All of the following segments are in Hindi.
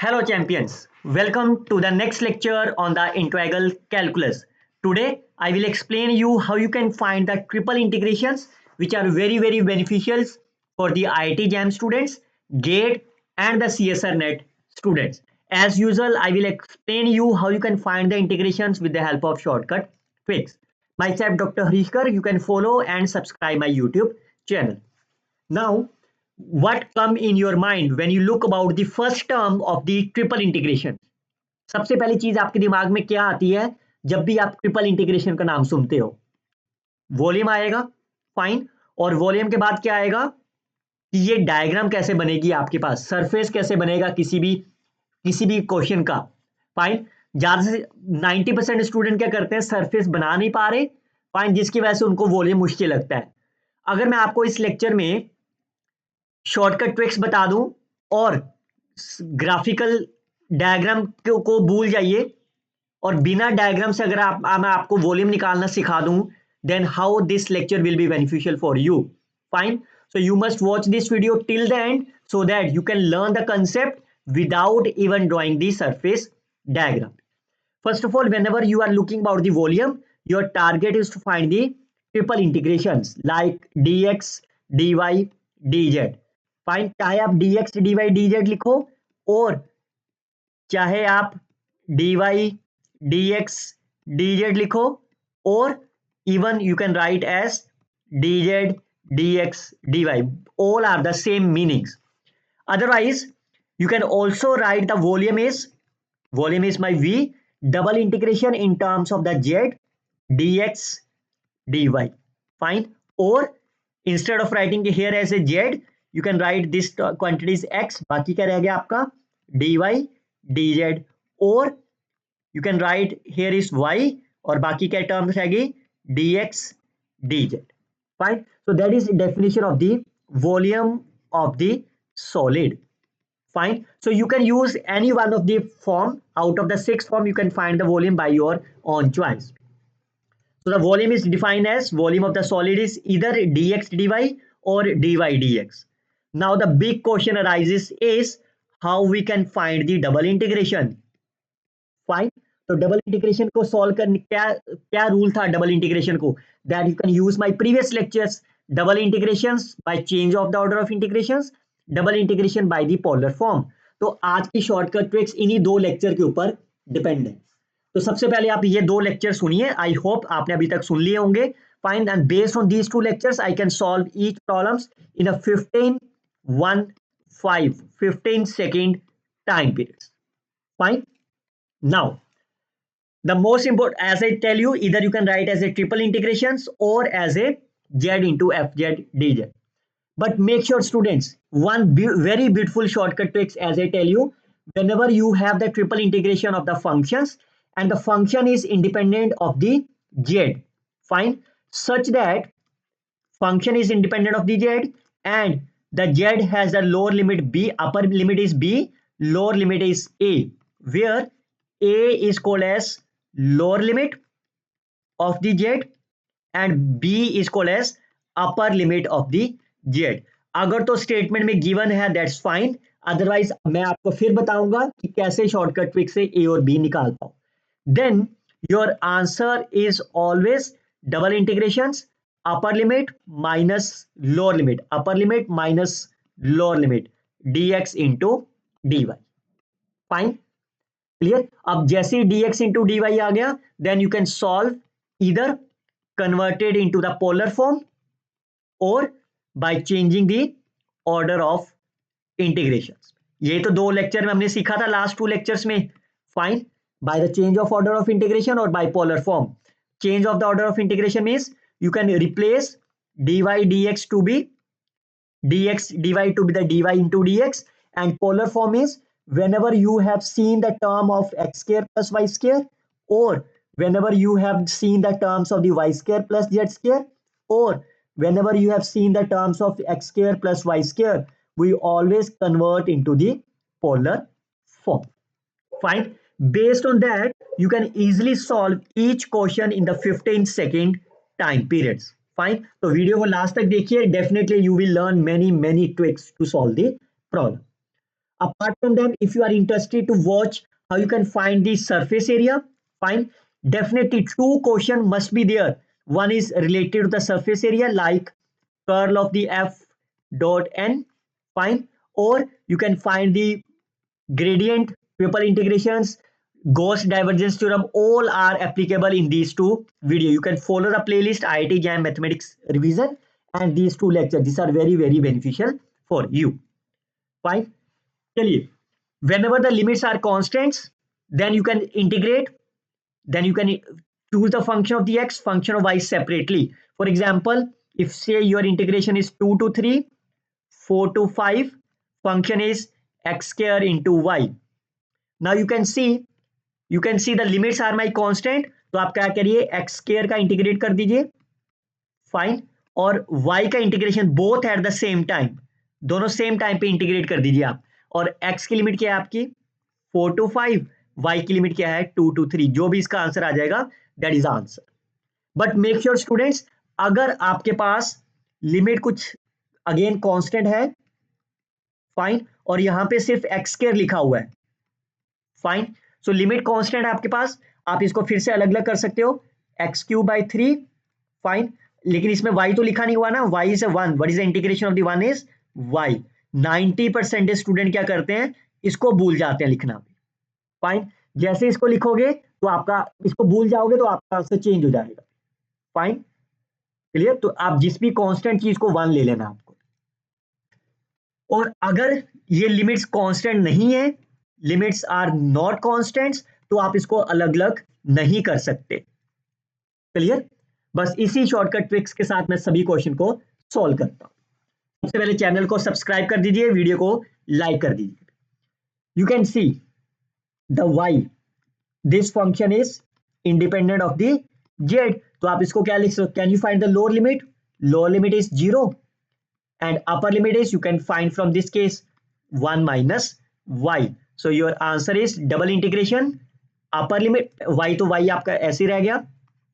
Hello champions, welcome to the next lecture on the integral calculus. Today I will explain you how you can find the triple integrations which are very beneficial for the IIT JAM students, GATE and the CSR net students. As usual I will explain you how you can find the integrations with the help of shortcut tricks. Myself Dr. Harishkar, you can follow and subscribe my YouTube channel. Now, what come in your mind when you look about the first term of the triple integration? सबसे पहली चीज आपके दिमाग में क्या आती है जब भी आप ट्रिपल इंटीग्रेशन का नाम सुनते हो? वॉल्यूम आएगा, फाइन। और वॉल्यूम के बाद क्या आएगा कि ये डायग्राम कैसे बनेगी आपके पास, सरफेस कैसे बनेगा किसी भी क्वेश्चन का, फाइन। ज्यादा से 90% स्टूडेंट क्या करते हैं, सरफेस बना नहीं पा रहे, फाइन, जिसकी वजह से उनको वॉल्यूम मुश्किल लगता है। अगर मैं आपको इस लेक्चर में शॉर्टकट ट्रिक्स बता दूं और ग्राफिकल डायग्राम को भूल जाइए और बिना डायग्राम से अगर मैं आपको वॉल्यूम निकालना सिखा दूं, then how this lecture will be beneficial for you. Fine. So you must watch this video till the end so that you can learn the concept without even drawing the surface diagram. First of all, whenever you are looking about the volume, your target is to find the triple integrations like dx, dy, dz. Fine, चाहे आप dx, dy, dz लिखो और चाहे आप dy, dx, dz लिखो और even you can write as dz, dx, dy. All are the same meanings. Otherwise, you can also write the volume is my v, double integration in terms of the z, dx, dy. Fine. Or instead of writing here as a z, you can write this quantity is x, बाकी क्या रह गया आपका dy, dz. और you can write here is y और बाकी क्या terms रहेगी dx, dz. Fine. So that is definition of the volume of the solid. Fine. So you can use any one of the form. Out of the 6 form, you can find the volume by your own choice. So the volume is defined as volume of the solid is either dx dy or dy dx. Now the big question arises is how we can find the double integration. Fine. तो डबल इंटीग्रेशन को सॉल्व करने क्या क्या रूल था डबल इंटीग्रेशन को, that you can use my previous lectures, double integrations by change of the order of integrations, double integration by the polar form. तो आज की शॉर्टकट ट्रिक्स इन्हीं दो लेक्चर के ऊपर डिपेंड है। तो सबसे पहले आप ये दो लेक्चर सुनिए, आई होप आपने अभी तक सुन लिए होंगे। Fine, and based on these two lectures I can solve each problems in a 15 second time period. Fine. Now the most important, as I tell you, either you can write as a triple integrations or as a z into fz dz. But make sure students, one very beautiful shortcut tricks, as I tell you, whenever you have the triple integration of the functions and the function is independent of the z, fine, such that function is independent of the z and the z has the lower limit b, upper limit is b, lower limit is a, where a is called as lower limit of the z and b is called as upper limit of the z. अगर तो स्टेटमेंट में गिवन है दैट्स फाइन, अदरवाइज मैं आपको फिर बताऊंगा कि कैसे शॉर्टकट ट्रिक से ए और बी निकाल पाओ। Then your answer is always double integrations, upper limit minus lower limit, upper limit minus lower limit dx into dy. Fine, clear. अब जैसे ही dx into dy आ गया, then you can solve either converted into the polar form और by changing the order of integrations. ये तो दो लेक्चर में हमने सीखा था, लास्ट 2 लेक्चर्स में। Fine, by the change of order of integration और by polar form. Change of the order of integration means you can replace dy dx to be dx dy to be the dy into dx, and polar form is whenever you have seen the term of x square plus y square or whenever you have seen the terms of the y square plus z square or whenever you have seen the terms of x square plus y square, we always convert into the polar form. Fine. Based on that, you can easily solve each question in the 15-second time periods. Fine. तो वीडियो को लास्ट तक देखिए, definitely you will learn many tricks to solve the problem. Apart from them, if you are interested to watch how you can find the surface area, fine. Definitely two question must be there. One is related to the surface area, like curl of the f dot n, fine. Or you can find the gradient, triple integrations, Gauss divergence theorem, all are applicable in these two video. You can follow the playlist IIT JAM Mathematics Revision and these two lectures. These are very, very beneficial for you. Fine. चलिए, whenever the limits are constants, then you can integrate, then you can choose the function of the x, function of y separately. For example, if say your integration is 2 to 3, 4 to 5, function is x square into y. Now you can see the limits are my constant. तो आप क्या करिए, x square का इंटीग्रेट कर दीजिए, फाइन, और y का integration both at the same time, दोनों सेम टाइम पे इंटीग्रेट कर दीजिए आप. और x की लिमिट क्या है आपकी 4 to 5, y की लिमिट क्या है 2 to 3. जो भी इसका आंसर आ जाएगा that is answer. But make sure students, अगर आपके पास लिमिट कुछ अगेन कांस्टेंट है, फाइन, और यहां पे सिर्फ एक्स स्क्वायर लिखा हुआ है, फाइन, सो लिमिट कांस्टेंट है आपके पास, आप इसको फिर से अलग अलग कर सकते हो, एक्स क्यूब बाई 3, फाइन. लेकिन इसमें y तो लिखा नहीं हुआ ना, y is 1, what is the integration of the 1 is y. 90% student क्या करते हैं, इसको भूल जाते हैं लिखना, फाइन. जैसे इसको लिखोगे तो आपका, इसको भूल जाओगे तो आपका आंसर चेंज हो जाएगा, फाइन, क्लियर. तो आप जिस भी कांस्टेंट चीज को 1 ले लेना आपको. और अगर ये लिमिट्स कांस्टेंट नहीं है, लिमिट्स आर नॉट कांस्टेंट्स, तो आप इसको अलग अलग नहीं कर सकते, क्लियर. बस इसी शॉर्टकट ट्रिक्स के साथ मैं सभी क्वेश्चन को सॉल्व करता हूं. सबसे पहले चैनल को सब्सक्राइब कर दीजिए, वीडियो को लाइक कर दीजिए. You can see the y, this function is independent of the z. तो आप इसको क्या लिख सकते, can you find the lower limit, lower limit is 0 and upper limit is, you can find from this case 1 minus y. So your answer is double integration upper limit, y तो y आपका ऐसे रह गया,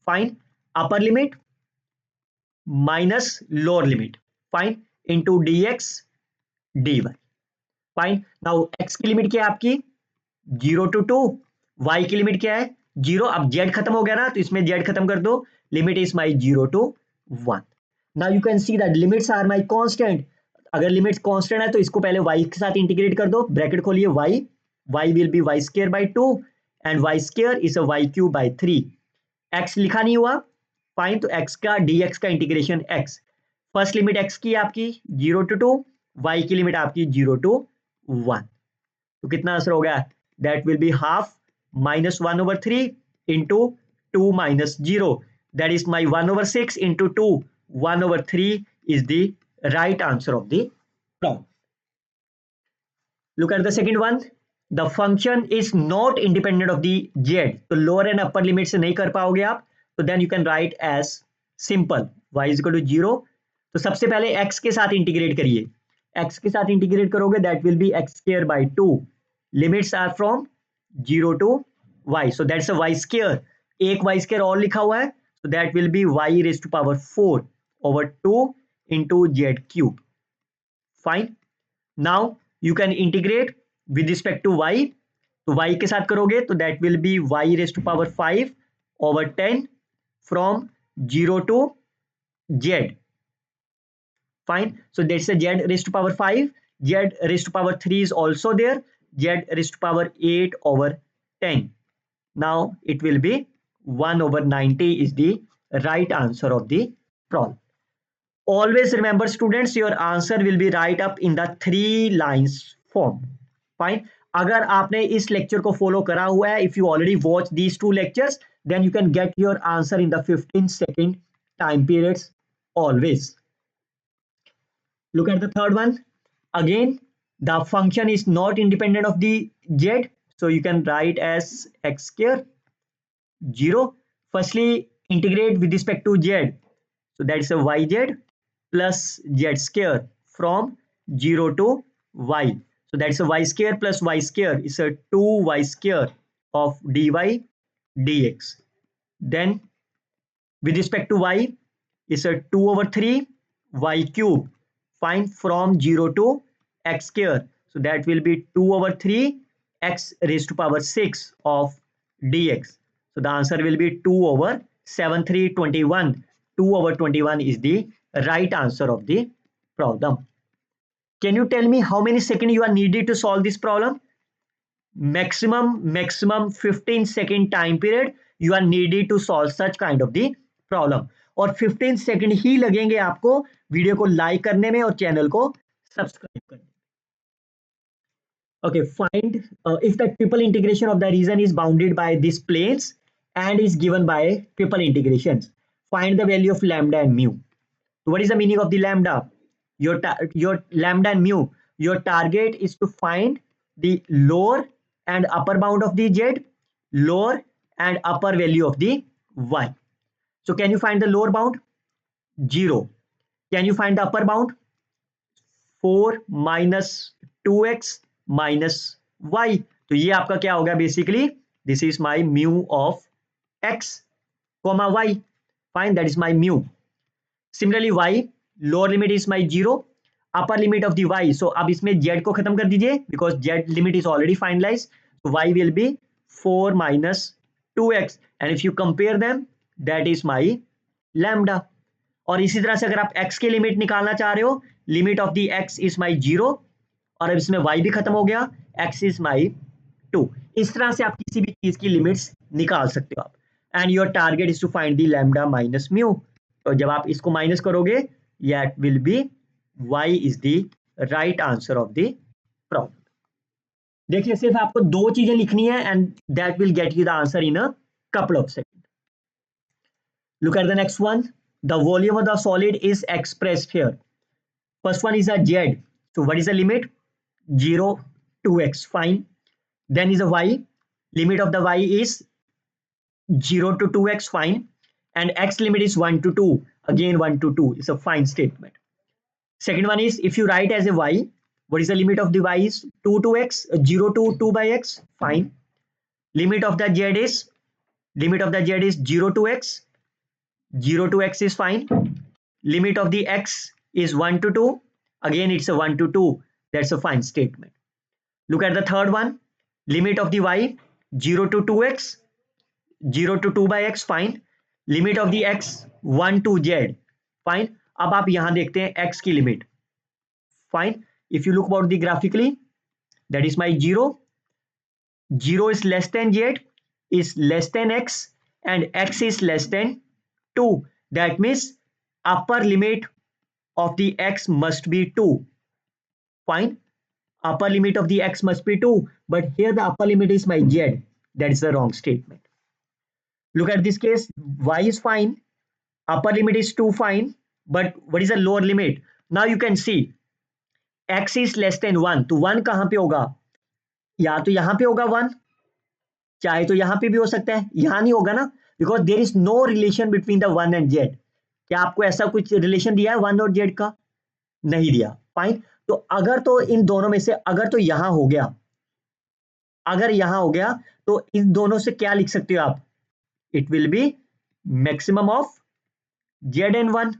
fine, upper limit minus lower limit, fine, into dx dy, fine. Now x की लिमिट क्या है आपकी 0 to 2, y की लिमिट क्या है 0. अब z खत्म हो गया ना, तो इसमें z खत्म कर दो, limit is my 0 to 1. Now you can see that limits are my constant. अगर लिमिट्स कांस्टेंट है तो इसको पहले y के साथ इंटीग्रेट कर दो, ब्रैकेट खोलिए, y will be y square by 2 and y square is a y cube by 3. x लिखा नहीं हुआ, फाइन, तो x का dx का integration x. First limit x की आपकी 0 to 2, y की लिमिट आपकी 0 to 1. तो कितना आंसर हो गया, that will be half minus 1/3 into 2 minus 0, that is my 1/6 into 2, 1/3 is the right answer of the problem. Look at the second one. The function is not independent of the z. तो lower and upper limit से नहीं कर पाओगे आप, तो then you can write as simple y is equal to 0. तो सबसे पहले x के साथ इंटीग्रेट करिए, x के साथ इंटीग्रेट करोगे that will be x square by 2. Limits are from 0 to y, so that's a y square. एक y square और लिखा हुआ है, so that will be y raised to power 4 over 2 into z cube, fine. Now you can integrate with respect to y, तो y के साथ करोगे तो that will be y raised to power 5 over 10 from 0 to z, fine. So that's a z raised to power 5, z raised to power 3 is also there, z raised to power 8 over 10. Now it will be 1/90 is the right answer of the problem. Always remember students, your answer will be right up in the 3 lines form, fine. अगर आपने इस लेक्चर को फॉलो करा हुआ है, if you already watch these 2 lectures, then you can get your answer in the 15-second time periods always. Look at the third one. Again, the function is not independent of the z, so you can write as x square 0. Firstly, integrate with respect to z, so that is a yz plus z square from 0 to y, so that's a y square plus y square is a 2y square of dy dx. Then with respect to y is a 2/3 y cube, fine, from 0 to x square, So that will be 2 over 3 x raised to power 6 of dx. So the answer will be 2 over 7 3 21. 2 over 21 is the right answer of the problem. Can you tell me how many seconds you are needed to solve this problem? Maximum 15-second time period you are needed to solve such kind of the problem. और 15 सेकंड ही लगेंगे आपको वीडियो को लाइक करने में और चैनल को सब्सक्राइब करने में. Okay, find if the triple integration of the region is bounded by these planes and is given by triple integrations. Find the value of lambda and mu. So what is the meaning of the lambda? Your lambda and mu. Your target is to find the lower and upper bound of the z, lower and upper value of the y. So can you find the lower bound? 0. Can you find the upper bound? 4 minus 2x minus y. तो ये आपका क्या होगा basically? This is my mu of x comma y. Fine, that is my mu. Similarly y, lower limit is my 0, upper limit of the y. So अब इसमें z को खत्म कर दीजिए because z limit is already finalized. So y will be 4 minus 2x and if you compare them that is my lambda. और इसी तरह से अगर आप x की लिमिट निकालना चाह रहे हो, limit of the x is my 0 और अब इसमें y भी खत्म हो गया, x इज माई 2. इस तरह से आप किसी भी चीज की लिमिट्स निकाल सकते हो आप. And your target is to find the lambda minus mu. तो जब आप इसको माइनस करोगे that will be y is the right answer of the problem. देखिए सिर्फ आपको दो चीजें लिखनी है and that will get you the answer in a couple of second. Look at the next one. The volume of the solid is expressed here. First one is a z. So what is the limit? 0 to x. Fine. Then is a y. Limit of the y is 0 to 2x. Fine. And x limit is 1 to 2. Again 1 to 2. It's a fine statement. Second one is if you write as a y, what is the limit of the y is 2 to x. 0 to 2 by x. Fine. Limit of the z is 0 to x. 0 to x is fine. Limit of the x is 1 to 2. Again, it's a 1 to 2. That's a fine statement. Look at the third one. Limit of the y, 0 to 2x. 0 to 2 by x, fine. Limit of the x, 1 to z. Fine. अब आप यहां देखते हैं x की limit. Fine. If you look about the graphically, that is my 0. 0 is less than z, is less than x, and x is less than 2. That means upper limit of the x must be 2. Fine. Upper limit of the x must be 2. But here the upper limit is my z. That is the wrong statement. Look at this case. Y is fine. Upper limit is 2, fine. But what is the lower limit? Now you can see x is less than 1. तो 1 कहां पे होगा? या तो यहां पे होगा 1, चाहे तो यहां पे भी हो सकता है, यहां नहीं होगा ना, because there is no relation between the 1 and z. क्या आपको ऐसा कुछ रिलेशन दिया है 1 और z का? नहीं दिया. फाइन. तो अगर तो इन दोनों में से अगर तो यहां हो गया, अगर यहां हो गया तो इन दोनों से क्या लिख सकते हो आप? It will be maximum of z and 1.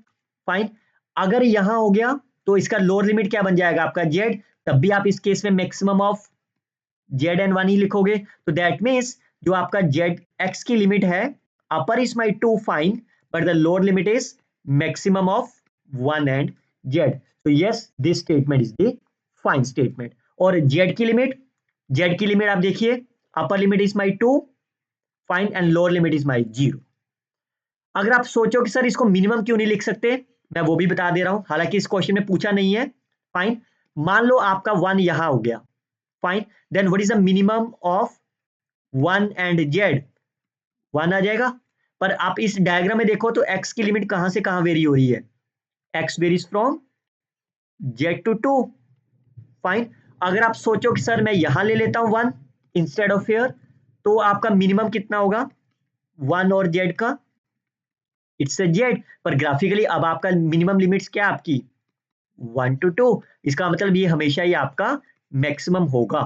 Fine. अगर यहां हो गया तो इसका लोअर लिमिट क्या बन जाएगा आपका z. तब भी आप इस केस में मैक्सिमम ऑफ z एंड 1 ही लिखोगे. तो दैट मीन्स जो आपका z x की लिमिट है, upper is my 2, fine, but the lower limit is maximum of 1 and z. तो yes, this statement is the fine statement. और z की लिमिट आप देखिए, upper limit is my 2, fine, and lower limit is my 0. अगर आप सोचो कि सर इसको मिनिमम क्यों नहीं लिख सकते, मैं वो भी बता दे रहा हूं. हालांकि इस क्वेश्चन में पूछा नहीं है. फाइन. मान लो आपका 1 यहां हो गया. Fine. Then what is the minimum of 1 and z? 1 आ जाएगा. पर आप इस डायग्राम में देखो तो x की लिमिट कहां से कहां वेरी हो रही है? x varies from z to 2. Fine. अगर आप सोचो कि सर मैं यहां ले लेता हूं 1 इंस्टेड ऑफ हियर, तो आपका मिनिमम कितना होगा 1 और z का? It's a z. पर ग्राफिकली अब आपका मिनिमम लिमिट्स क्या आपकी 1 to 2. इसका मतलब ये हमेशा ही आपका मैक्सिमम होगा.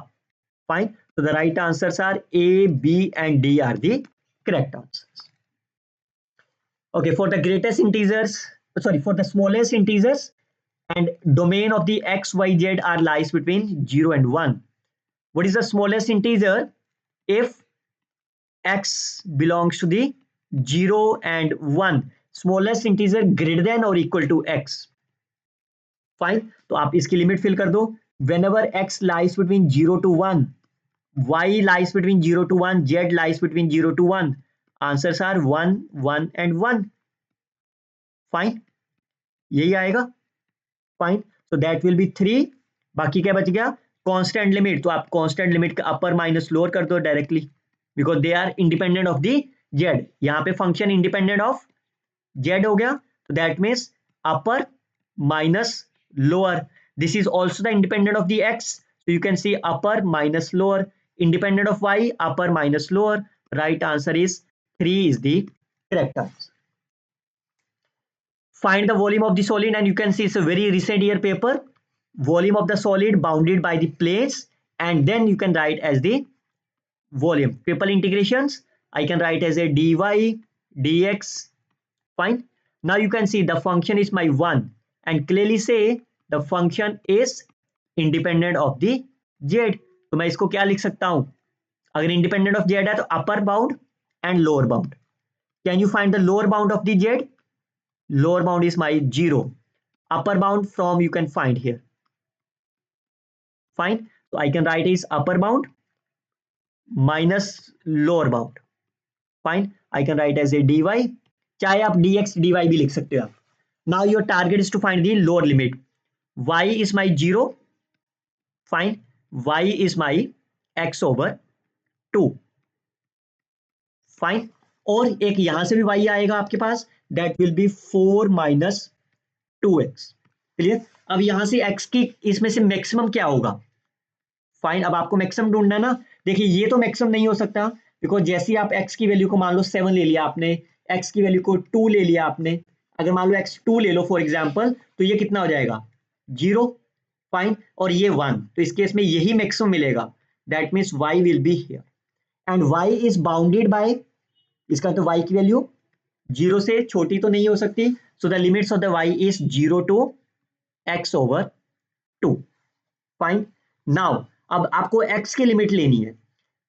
Fine. So the right answers are A, B and D are the correct answers. Okay, for the greatest integers, sorry, for the smallest integers and domain of the x, y, z are lies between 0 and 1. What is the smallest integer if x belongs to the 0 and 1? Smallest integer greater than or equal to x. Fine, तो आप इसकी लिमिट फिल कर दो. Whenever x lies between 0 to 1, y lies between 0 to 1, z lies between 0 to 1. Answers are 1, 1 and 1. Fine, यही आएगा. Fine, so that will be 3. बाकी क्या बच गया? Constant limit. तो आप कांस्टेंट लिमिट का अपर माइनस लोअर कर दो directly, because they are independent of the Z. यहाँ पे फंक्शन इंडिपेंडेंट ऑफ जेड हो गया, तो that means upper minus lower. This is also the independent of the x, so you can see upper minus lower. Independent of y, upper minus lower. Right answer is 3 is the correct answer. Find the volume of the solid, and you can see it's a very recent year paper. Volume of the solid bounded by the planes, and then you can write as the volume. Triple integrations, I can write as a dy dx. Fine. Now you can see the function is my 1, and clearly say the function is independent of the z. तो मैं इसको क्या लिख सकता हूं? अगर independent of z है तो upper bound and lower bound. Can you find the lower bound of the z? Lower bound is my 0. Upper bound from you can find here. Fine. So I can write is upper bound minus lower bound. Fine. I can write as a dy. चाहे आप dx dy भी लिख सकते हो आप. Now your target is to find the lower limit. Y is my 0. Fine. Y is my x over 2. Fine. और एक यहां से भी y आएगा आपके पास, that will be 4 minus 2x. Clear? अब यहां से x की इसमें से मैक्सिमम क्या होगा? फाइन, अब आपको मैक्सिमम ढूंढना है ना. देखिए ये तो मैक्सिमम नहीं हो सकता, बिकॉज जैसे आप x की वैल्यू को मान लो 7 ले लिया आपने, x की वैल्यू को 2 ले लिया आपने, अगर मान लो x2 ले लो फॉर एग्जांपल, तो ये कितना हो जाएगा? 0. फाइन. और ये 1, तो इस केस में यही मैक्सिमम मिलेगा. That means y will be here, and y is bounded bye, इसका तो y की वैल्यू 0 से छोटी तो नहीं हो सकती, so the limits of the y is 0 to x over 2. फाइन. नाउ अब आपको x की लिमिट लेनी है.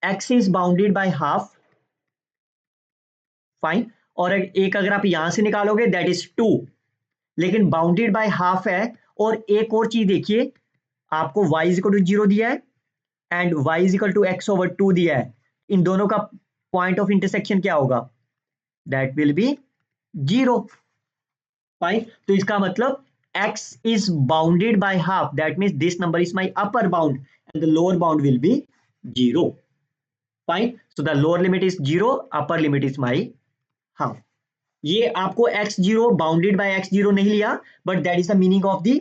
x is bounded by half. Fine. और एक अगर आप यहां से निकालोगे दैट इज 2, लेकिन बाउंडेड बाय हाफ है. और एक और चीज देखिए, आपको y इज इक्वल टू 0 दिया है and y is equal to x over 2 दिया है. इन दोनों का पॉइंट ऑफ इंटरसेक्शन क्या होगा? That will be 0. फाइन. तो इसका मतलब x is bounded by half, that means this number is my upper bound and the lower bound will be 0. Fine. So the lower limit is 0, upper limit is my half. ये आपको x0 bounded by x0 नहीं लिया, but that is the meaning of the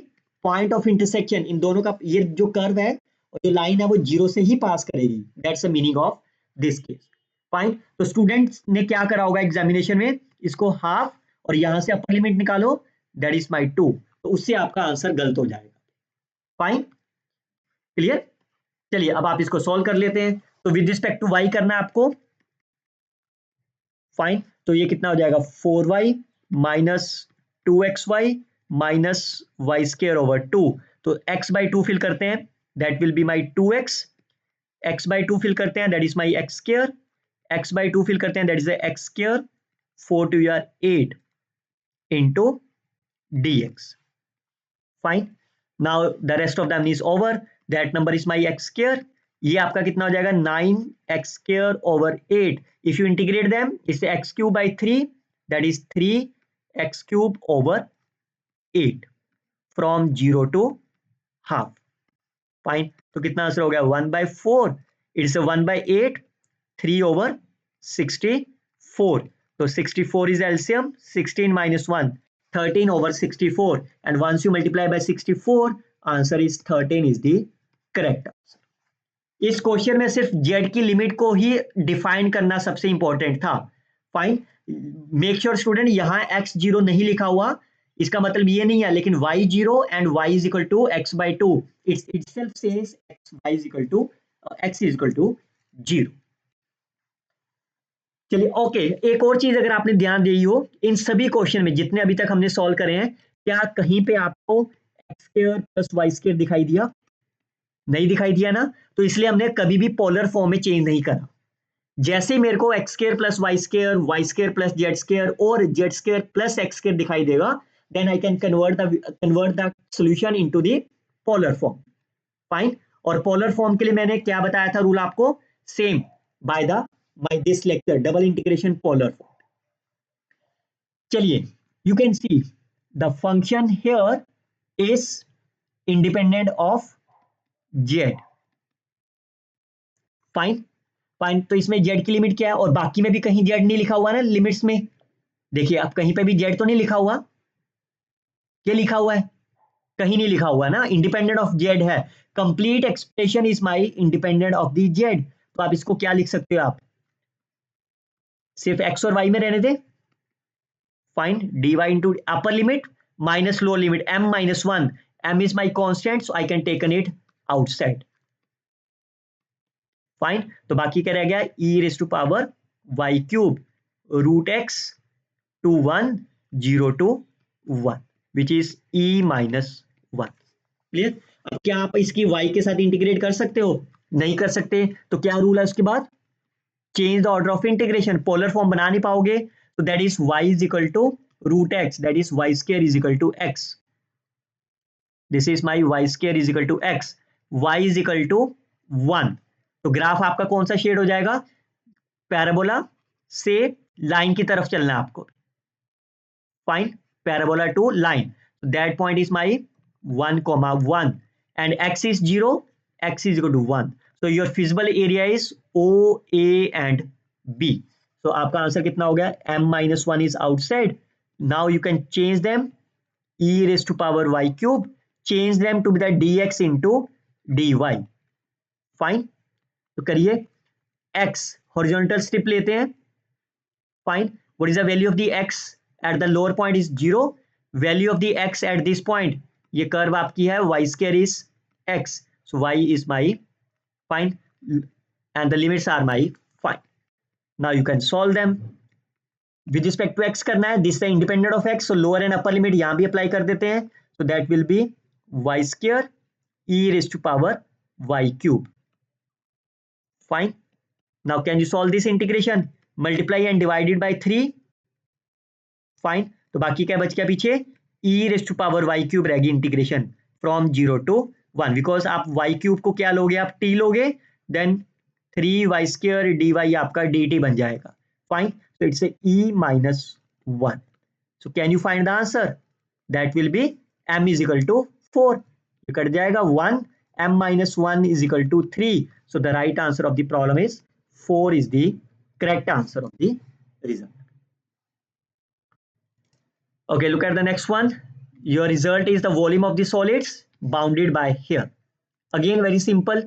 point of intersection. इन दोनों का ये जो कर्व है और जो लाइन है वो 0 से ही पास करेगी. That's the meaning of this case. Fine. तो स्टूडेंट्स ने क्या करा होगा एग्जामिनेशन में, इसको हाफ और यहां से अपर लिमिट निकालो, that is my 2. तो उससे आपका आंसर गलत हो जाएगा. फाइन. क्लियर? चलिए अब आप इसको सॉल्व कर लेते हैं. तो विद रिस्पेक्ट टू y करना है आपको. फाइन. तो ये कितना हो जाएगा? 4y minus 2xy minus Y square over 2. तो x बाई 2 फिल करते हैं, that will be my 2x. x by 2 fill करते हैं, that is my x square. x by 2 fill करते हैं, दैट इज x स्क्वायर. 4 2 यार 8 into dx. Fine. Now the rest of them is over. That number is my x square. ये आपका कितना हो जाएगा? 9x square over 8. If you integrate them, it's x cube by 3. That is 3x cube over 8 from 0 to half. Fine. तो कितना आंसर हो गया? 1 by 4. It's a 1 by 8. 3 over 64. So 64 is LCM. 16 minus 1. 13 over 64, and once you multiply by 64, answer is 13 is the correct answer. इस क्वेश्चन में सिर्फ z की लिमिट को ही डिफाइन करना सबसे इंपॉर्टेंट था. फाइन. मेक श्योर स्टूडेंट यहां x0 नहीं लिखा हुआ, इसका मतलब ये नहीं है, लेकिन y0 and y is equal to x by 2. It itself says y is equal to x is equal to 0. चलिए ओके. एक और चीज अगर आपने ध्यान दी हो, इन सभी क्वेश्चन में जितने अभी तक हमने सॉल्व करे हैं, क्या कहीं पे आपको x square plus Y square दिखाई दिया? नहीं दिखाई दिया ना, तो इसलिए हमने कभी भी पोलर फॉर्म में चेंज नहीं करा। जैसे मेरे को x square plus Y square plus Z square और z square plus x square दिखाई देगा, then I can convert the solution into the polar form. Fine. और पोलर फॉर्म के लिए मैंने क्या बताया था रूल आपको? Same by this lecture, double integration polar form. चलिए, you can see the function here is independent of z. Fine. Fine, तो इसमें जेड की लिमिट क्या है? और बाकी में भी कहीं जेड नहीं लिखा हुआ ना लिमिट्स में। देखिए, आप कहीं पे भी जेड तो नहीं लिखा हुआ। क्या लिखा हुआ है? कहीं नहीं लिखा हुआ ना, इंडिपेंडेंट ऑफ जेड है। Complete expression is my independent of the Z. तो आप इसको क्या लिख सकते हो? आप सिर्फ एक्स और वाई में रहने दे। Fine, d y into upper limit minus lower limit m minus one. m is my constant, so I can take it outside. फाइन, तो बाकी क्या रह गया? e raise to power y cube root X to 1 0 to 1 which is e minus 1। Clear? अब क्या आप इसकी y के साथ इंटीग्रेट कर सकते हो? नहीं कर सकते। तो क्या रूल है उसके बाद? Change the order of integration. Polar form बना नहीं पाओगे, तो that is y is equal to root X, that is y square is equal to x। This is my y square is equal to x। y is equal to 1। तो ग्राफ आपका कौन सा शेड हो जाएगा? पैराबोला से लाइन की तरफ चलना है आपको। Fine, parabola to line, that point is my 1,1 and x is 0, x is equal to 1. So your feasible area is O, A and B. So आपका आंसर कितना हो गया? m minus 1 is outside. Now you can change them, e raised to power y cube, change them to be the dx into dy. Fine, तो करिए। x हॉरिजॉन्टल स्ट्रिप लेते हैं। Fine, what is the value of the x at the lower point is 0, value of the x eight this point, ये कर्व आपकी है y square is x, so y is my fine and the limits are my fine. Now you can solve them with respect to x करना है, this is independent of x, so lower and upper limit यहां भी अप्लाई कर देते हैं, so that will be y square e raised to power y cube. Fine. Now can you solve this integration? Multiply and divide it by 3. Fine. तो बाकी क्या बच गया पीछे? e raised to power y cube रहेगी इंटीग्रेशन फ्रॉम 0 to 1, बिकॉज आप y क्यूब को क्या लोगे? आप t लोगे, देन 3y स्क्वायर dy आपका dt बन जाएगा। Fine, so it's a e minus 1. So can you find the answer? That will be m is equal to 4. ये कट जाएगा 1, m minus 1 is equal to 3. So the right answer of the problem is 4 is the correct answer of the result. Okay, look at the next one. Your result is the volume of the solids bounded by here. Again, very simple.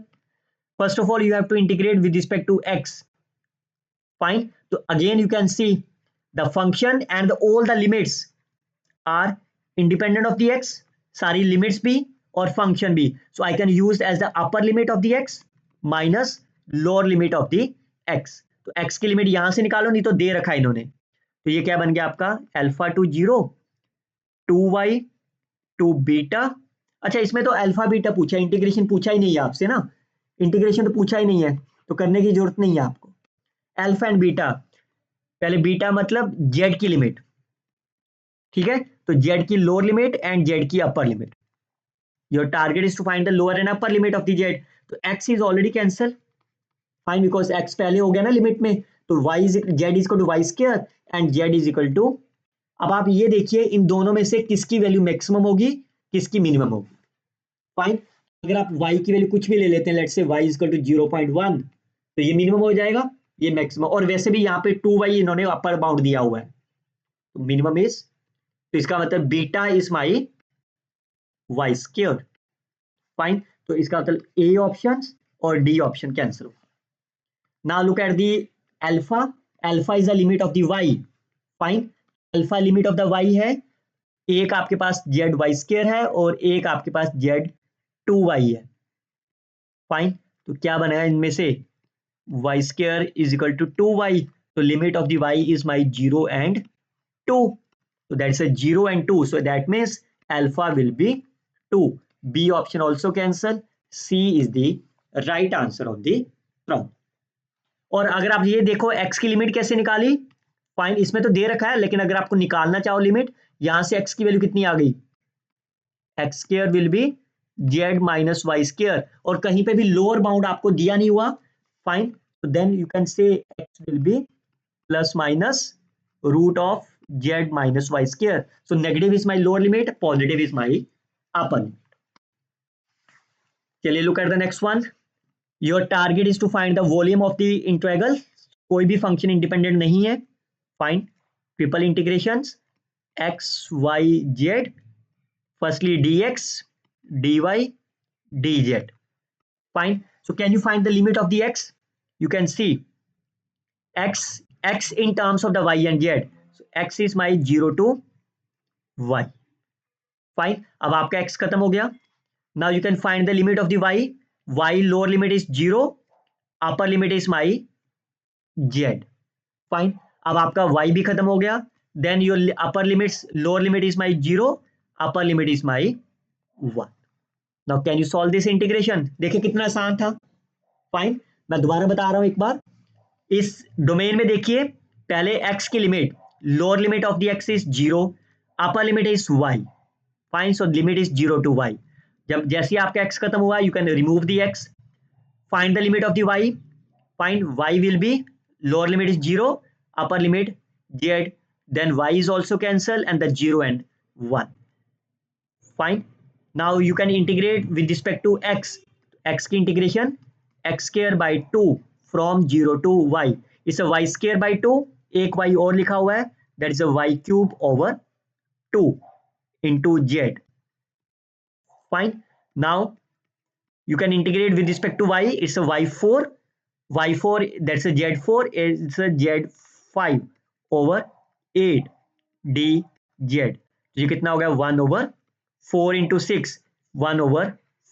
First of all, you have to integrate with respect to x. Fine. So again, you can see the function and all the limits are independent of the x. सारी limits भी और function भी. So I can use as the upper limit of the x minus lower limit of the x. तो x की लिमिट यहां से निकालो, नहीं तो दे रखा है इन्होंने। तो ये क्या बन गया आपका? Alpha to 0 2y to beta. अच्छा, इसमें तो अल्फा बीटा पूछा, इंटीग्रेशन पूछा ही नहीं है आपसे ना, इंटीग्रेशन तो पूछा ही नहीं है, तो करने की जरूरत नहीं है आपको। अल्फा एंड बीटा, पहले बीटा मतलब जेड की लिमिट, ठीक है? तो जेड की लोअर लिमिट एंड जेड की upper limit. Your target is to find the lower and upper limit of the z. तो x is already cancel, fine, because x पहले हो गया ना लिमिट में। तो y is z is equal to y square and z is equal to, अब आप ये देखिए इन दोनों में से किसकी वैल्यू मैक्सिमम होगी, किसकी मिनिमम होगी। फाइन, अगर आप y की वैल्यू कुछ भी ले लेते हैं, let's say y is equal to 0.1, तो ये मिनिमम हो जाएगा, ये मैक्सिमम। और वैसे भी यहाँ पे 2y इन्होंने अपर बाउंड दिया हुआ है, तो मिनिमम इज, तो इसका मतलब beta is my y square. Fine, तो इसका मतलब ए ऑप्शन और डी ऑप्शन कैंसिल होगा। Now look at the alpha, alpha is the limit of the y। Fine, alpha limit of the y है, एक आपके पास जेड वाई स्क्वायर है और एक आपके पास जेड 2y है। फाइन, तो क्या बनेगा इनमें से? Y square is equal to 2y, तो limit of the y is my 0 and 2, so that's a 0 and 2, so that means alpha will be 2. B option also cancel. C is the right answer of the problem. और अगर आप ये देखो x की लिमिट कैसे निकाली, फाइन, इसमें तो दे रखा है, लेकिन अगर आपको निकालना चाहो लिमिट, यहां से x की वैल्यू कितनी आ गई, X square will be Z minus Y square, और कहीं पे भी लोअर बाउंड आपको दिया नहीं हुआ, फाइन, तो then you can say x will be plus minus root of z minus Y square. So negative is my lower limit, positive is my upper limit. चलिए look at the next one. Your target is to find the volume of the integral. कोई भी फंक्शन इंडिपेंडेंट नहीं है, fine, triple integration x y z, firstly dx, dy, dz. Fine. So can you find the limit of the x? You can see x in terms of the y and z. So x is my 0 to y. Fine. अब आपका x खत्म हो गया. Now you can find the limit of the y. Y lower limit is 0. Upper limit is my z. Fine. अब आपका y भी खत्म हो गया. Then your upper limits, lower limit is my 0. Upper limit is my 1. Now can you solve this integration? देखिए कितना आसान था. फाइन, मैं दोबारा बता रहा हूं एक बार. इस डोमेन में देखिए, पहले x की limit, lower limit of the x is 0, upper limit is y. Fine, so limit is 0 to y. जब जैसे आपका x खत्म हुआ, you can remove the x, find the limit of the y. Find y will be, lower limit is 0, upper limit z, then y is also cancel and the 0 and 1. Fine. Now you can integrate with respect to x. X की integration x square by 2 from 0 to y. It's a y square by 2. एक y और लिखा हुआ है, that is a y cube over 2 into z. Fine. Now you can integrate with respect to y. It's a y4. Y4, that's a z4. It's a z5 over 8 dz. ये कितना हो गया, 1 over 4 into 6, 1 over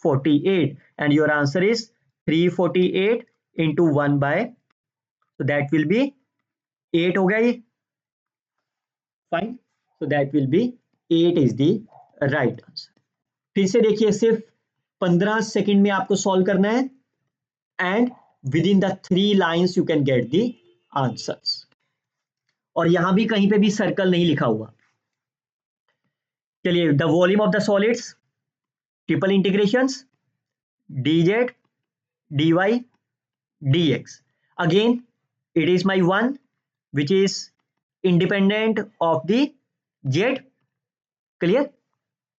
48, and your answer is 348 into 1 by, so that will be 8 हो गया ये. Fine. So that will be 8 is the right answer. फिर से देखिए, सिर्फ 15 सेकंड में आपको सॉल्व करना है, and within the 3 lines you can get the answers. और यहां भी कहीं पे भी सर्कल नहीं लिखा हुआ. चलिए, the volume of the solids, triple integrations dz, dy, dx. Again, it is my one which is independent of the z. Clear?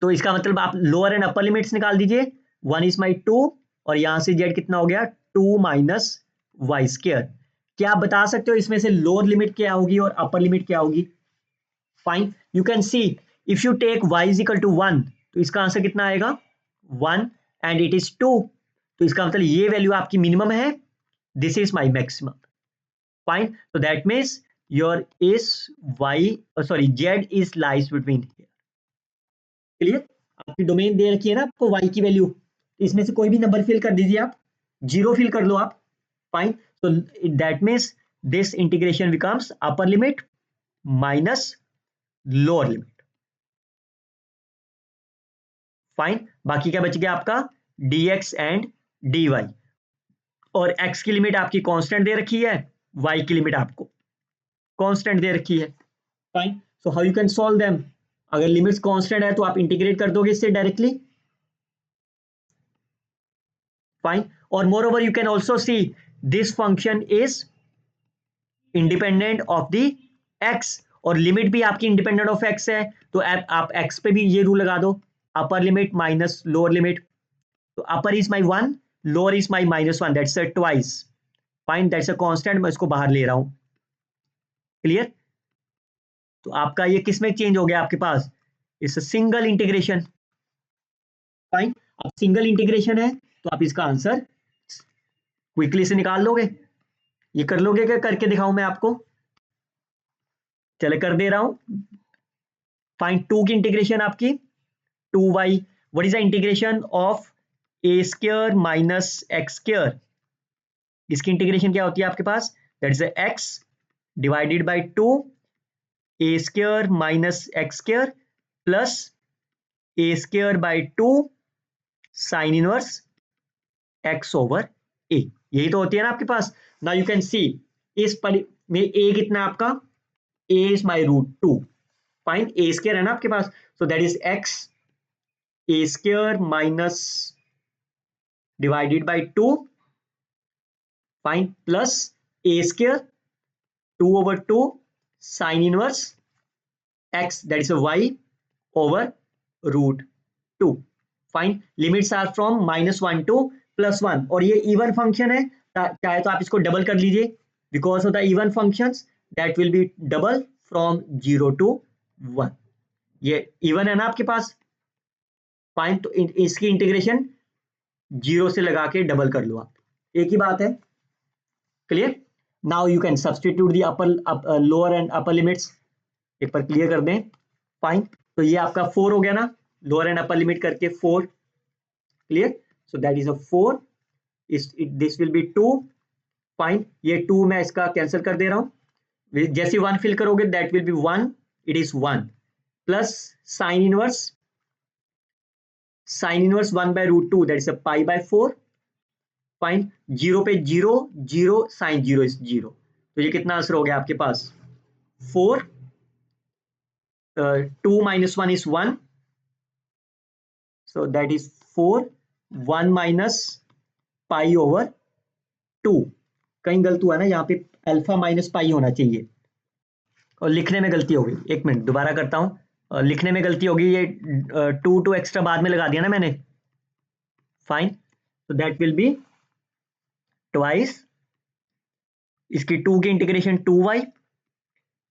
तो इसका मतलब आप लोअर एंड अपर लिमिट्स निकाल दीजिए. 1 is my 2, और यहां से z कितना हो गया, 2 minus y square. क्या आप बता सकते हो इसमें से लोअर लिमिट क्या होगी और अपर लिमिट क्या होगी? Fine, you can see, if you take y is equal to 1, तो इसका आंसर कितना आएगा, 1, एंड इट इज 2. तो इसका मतलब ये वैल्यू आपकी मिनिमम है, this is my maximum. Fine, तो that means your is z is lies between here. Clear? आपकी डोमेन दे रखी है ना आपको y की वैल्यू, इसमें से कोई भी नंबर फिल कर दीजिए, आप 0 फिल कर लो आप. Fine, so that means this integration becomes upper limit minus lower limit. Fine, बाकी क्या बच गया आपका, dx and dy, और x की लिमिट आपकी कांस्टेंट दे रखी है, y की लिमिट आपको कांस्टेंट दे रखी है. Fine, so how you can solve them. अगर लिमिट्स कांस्टेंट है तो आप इंटीग्रेट कर दोगे इससे डायरेक्टली. फाइन, और more over you can also see this function is independent of the x, और लिमिट भी आपकी इंडिपेंडेंट ऑफ x है, तो आप x पे भी ये रूल लगा दो, upper limit minus lower limit. तो upper is my 1, lower is my -1, that's a twice. Fine, that's a constant, मैं इसको बाहर ले रहा हूं. क्लियर? तो आपका ये किस में चेंज हो गया, आपके पास it's a single integration. Fine, अब सिंगल इंटीग्रेशन है तो आप इसका आंसर क्विकली से निकाल लोगे. ये कर लोगे क्या, करके दिखाऊं मैं आपको? चले कर दे रहा हूं. फाइंड 2 की इंटीग्रेशन आपकी 2y, what is the integration of a square minus x square. इसकी इंटीग्रेशन क्या होती है आपके पास, that is x divided by 2 a square minus x square plus a square by 2 sine inverse x over a, यही तो होती है ना आपके पास. नाउ यू कैन सी इस में a कितना है आपका, a is my √2. Fine, a square है ना आपके पास, so that is x a square minus divided by 2, fine, plus a square 2/2 sine inverse x, that is a y over √2. Fine, limits are from -1 to +1, और ये इवन फंक्शन है, चाहे तो आप इसको डबल कर लीजिए, because of the even functions that will B double from 0 to 1. ये इवन है ना आपके पास. फाइन, तो इसकी इंटीग्रेशन 0 से लगा के डबल कर लो आप, एक ही बात है. Clear. Now you can substitute the upper lower and upper limits. एक बार क्लियर कर दें. फाइन, तो ये आपका 4 हो गया ना, लोअर एंड अपर लिमिट करके 4. Clear. So that is a 4. This will be 2. Fine, ये 2 मैं इसका कैंसिल कर दे रहा हूं. जैसे 1 फिल करोगे that will be 1, it is 1 plus sine inverse 1/√2, that is a π/4. Fine, 0 पे 0, 0 साइन 0 इज 0, तो ये कितना आंसर हो गया आपके पास 4. 2 minus 1 is 1, so that is 4. 1 minus pi over 2. कहीं गलत हुआ ना, यहाँ पे अल्फा माइनस पाई होना चाहिए और लिखने में गलती हो गई. एक मिनट दोबारा करता हूँ, लिखने में गलती होगी, ये 2 एक्स्ट्रा बाद में लगा दिया ना मैंने. Fine, so that will be twice. इसकी 2 की integration 2y,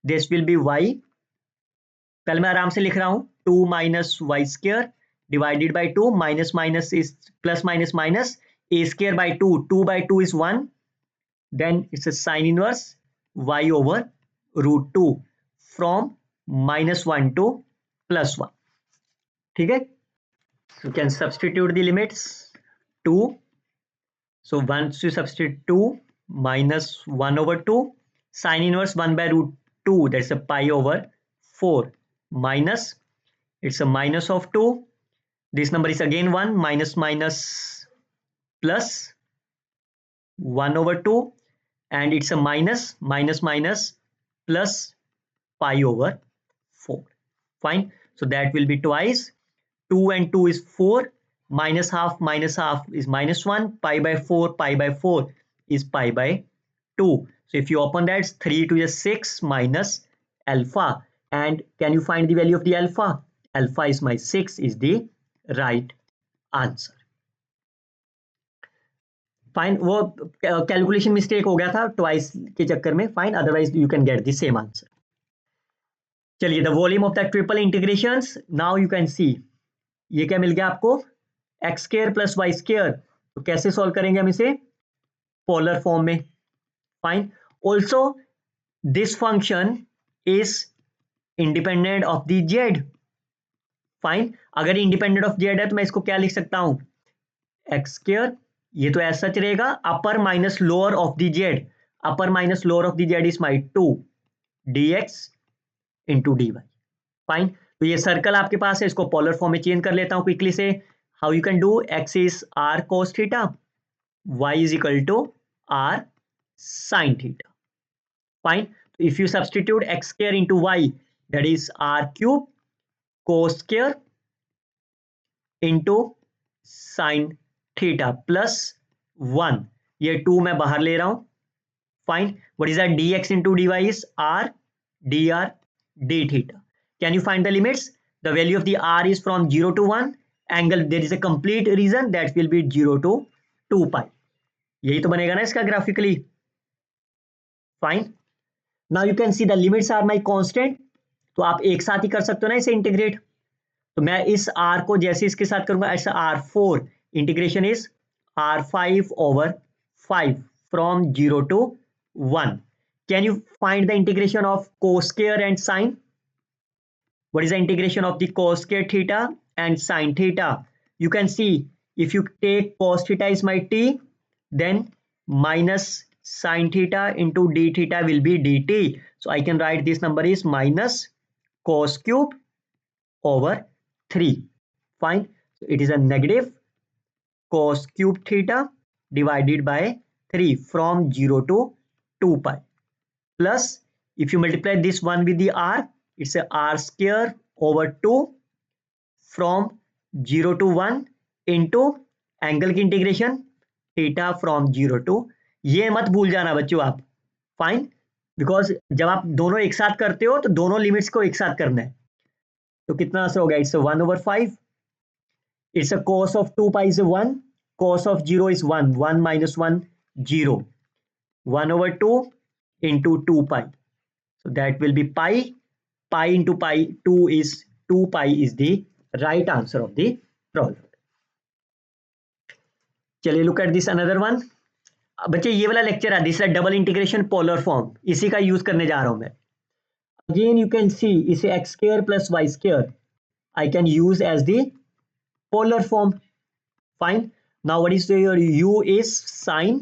this will be y. पहले मैं आराम से लिख रहा हूं, 2 minus y square divided by 2, minus minus is plus minus minus, a square by 2, 2/2 is 1, then it's a sin inverse y over √2 from -1 to +1. ठीक है. You can substitute the limits. 2, so once you substitute 2 minus 1/2 sin inverse 1/√2, that's a pi over 4, minus, it's a minus of 2, this number is again 1, minus minus plus 1/2, and it's a minus minus plus pi over 4. Fine, so that will be twice. 2 and 2 is 4, minus half is -1, pi/4 is pi/2. So if you open that, 3 to the 6 minus alpha, and can you find the value of the alpha? Alpha is my 6 is the right answer. Fine, वो कैलकुलेशन मिस्टेक हो गया था ट्वाइस के चक्कर में. Fine, otherwise you can get the same answer. चलिए, the volume of the triple integrations. Now you can see, ये क्या मिल गया आपको, x square plus Y square. तो कैसे सॉल्व करेंगे हम इसे, पोलर फॉर्म में. Fine, also this function is independent of the z. Fine, अगर इंडिपेंडेंट ऑफ जेड है तो मैं इसको क्या लिख सकता हूं, एक्स स्क्वायर, ये तो ऐसा सच रहेगा, अपर minus lower of the Z. Upper minus lower of the Z is my 2 dx into dy. Fine, तो ये सर्कल आपके पास है, इसको पोलर फॉर्म में चेंज कर लेता हूं क्विकली से. How you can do, x is r cos theta, y is equal to r sin theta. Fine, तो if you substitute x square into y, that is r cube cos square into sin theta plus 1, ये 2 मैं बाहर ले रहा हूं. Fine, what is that, dx into dy is r dr d theta. Can you find the limits? The value of the r is from 0 to 1. Angle, there is a complete region that will be 0 to 2 pi. यही तो बनेगा ना इसका graphically. Fine, now you can see the limits are my constant. तो आप एक साथ ही कर सकते हो ना इसे इंटीग्रेट. तो मैं इस r को जैसे इसके साथ करूंगा, ऐसा r4, integration is r5/5 from 0 to 1. Can you find the integration of cos square and sine? What is the integration of the cos square theta and sine theta? You can see, if you take cos theta is my t, then minus sine theta into d theta will be dt. So I can write this number is minus cos cube over 3. Fine. So it is a negative cos cube theta divided by 3 from 0 to 2 pi. Plus, if you multiply this one with the r, it's a r square over 2 from 0 to 1 into angle की इंटीग्रेशन थीटा फ्रॉम 0 टू, ये मत भूल जाना बच्चों आप. फाइन, बिकॉज जब आप दोनों एक साथ करते हो तो दोनों लिमिट्स को एक साथ करना है. तो कितना आंसर होगा? It's 1/5. It's a cos of 2 pi is 1, cos of 0 is 1, 1 minus 1 0, 1/2 into 2 pi. So that will be pi. Pi into pi 2 pi is the right answer of the problem. चलिए look at this another one. बच्चे ये वाला लेक्चर है, this double integration polar form, इसी का यूज करने जा रहा हूं मैं. अगेन यू कैन सी इसे X square plus Y square I can use as the polar form. Fine. Now what is your u is sin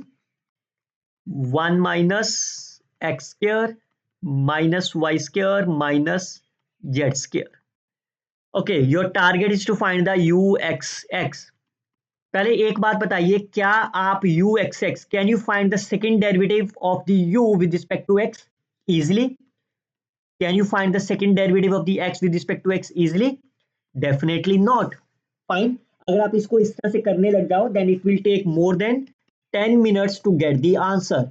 1 minus x square minus y square minus z square. Okay, your target is to find the uxx. पहले एक बात बताइए, क्या आप uxx can you find the second derivative of the u with respect to x easily? Can you find the second derivative of the x with respect to x easily? Definitely not. Fine. अगर आप इसको इस तरह से करने लग जाओ then it will take more than 10 minutes to get the answer.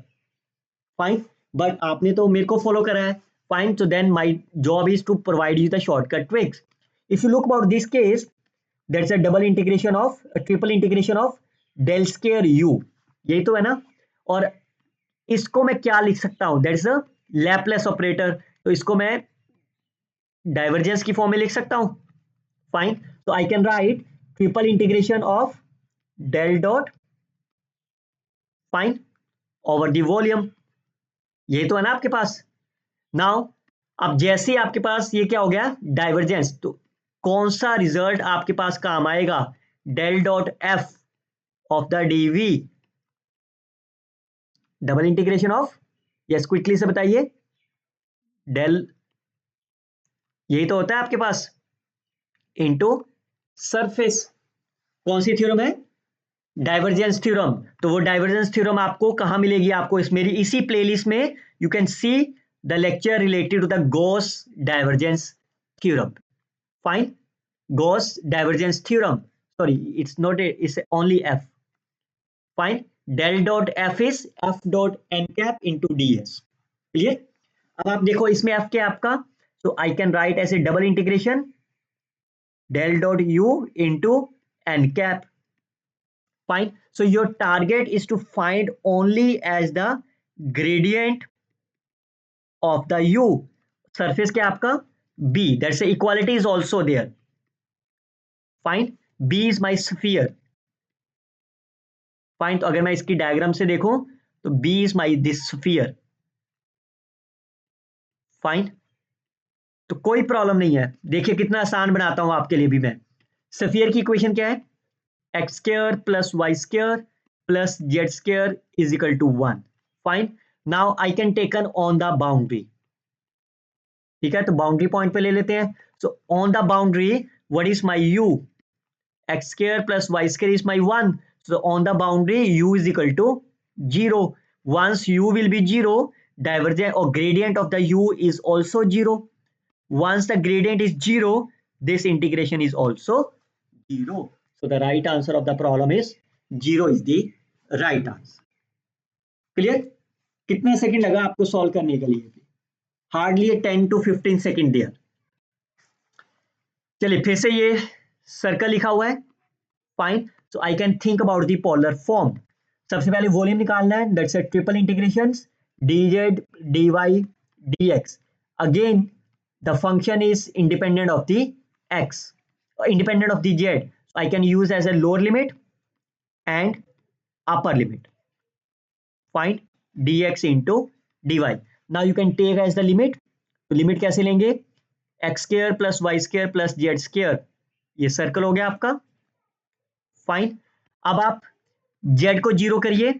Fine. But आपने तो मेरे को फॉलो करा है. Fine. So then my job is to provide you the shortcut tricks. If you look about this case, that's a double integration of a triple integration of del square u. यही तो है ना. और इसको मैं क्या लिख सकता हूं? That's a Laplace operator. तो इसको मैं डाइवर्जेंस की फॉर्म में लिख सकता हूं. फाइन. तो I can write triple integration of del dot fine over the volume. यही तो है ना आपके पास. नाउ अब जैसे आपके पास ये क्या हो गया, डाइवर्जेंस, तो कौन सा रिजल्ट आपके पास काम आएगा? Del dot F of the DV, double integration of, yes quickly से बताइए, डेल, यही तो होता है आपके पास, इनटू सरफेस. कौन सी थ्योरम है? Divergence theorem. तो वो डाइवर्जेंस थ्योरम आपको कहां मिलेगी? आपको इस मेरी इसी प्लेलिस्ट में you can see the lecture related to the Gauss divergence theorem. Fine. Gauss divergence theorem. Sorry, it's not a, it's only f. Fine. Del dot f is f dot n cap into ds. Clear? अब आप देखो इसमें f क्या है आपका? So I can write as a double integration del dot u into n cap. Fine. So your target is to find only as the gradient of the u. Surface क्या आपका? B. That's a equality is also there. Fine. B is my sphere. Fine. तो अगर मैं इसकी डायग्राम से देखूं तो B is my this sphere. Fine. तो कोई प्रॉब्लम नहीं है. देखिए कितना आसान बनाता हूं आपके लिए भी मैं. स्फीयर की इक्वेशन क्या है? X square plus Y square plus Z square is equal to 1. Fine. Now I can taken on the boundary. ठीक है, तो बाउंड्री पॉइंट पे ले लेते हैं. So on the boundary what is my u? x square plus y square is my 1. So on the boundary u is equal to 0. Once u will be 0, divergent or gradient of the u is also 0. Once the gradient is 0, this integration is also 0. So the right answer of the problem is 0 is the right answer. Clear? कितने सेकंड लगा आपको सॉल्व करने के लिए? Hardly 10 to 15 second there. चलिए फिर से ये सर्कल लिखा हुआ है. Fine. So I can think about the polar form. सबसे पहले वॉल्यूम निकालना है. That's a triple integration dz dy dx. Again the function is independent of the x, independent of the z. So I can use as a lower limit and upper limit. Find dx into dy. Now you can take as the limit. तो लिमिट कैसे लेंगे? X square plus Y square plus Z square. ये सर्कल हो गया आपका. फाइन. अब आप z को जीरो करिए.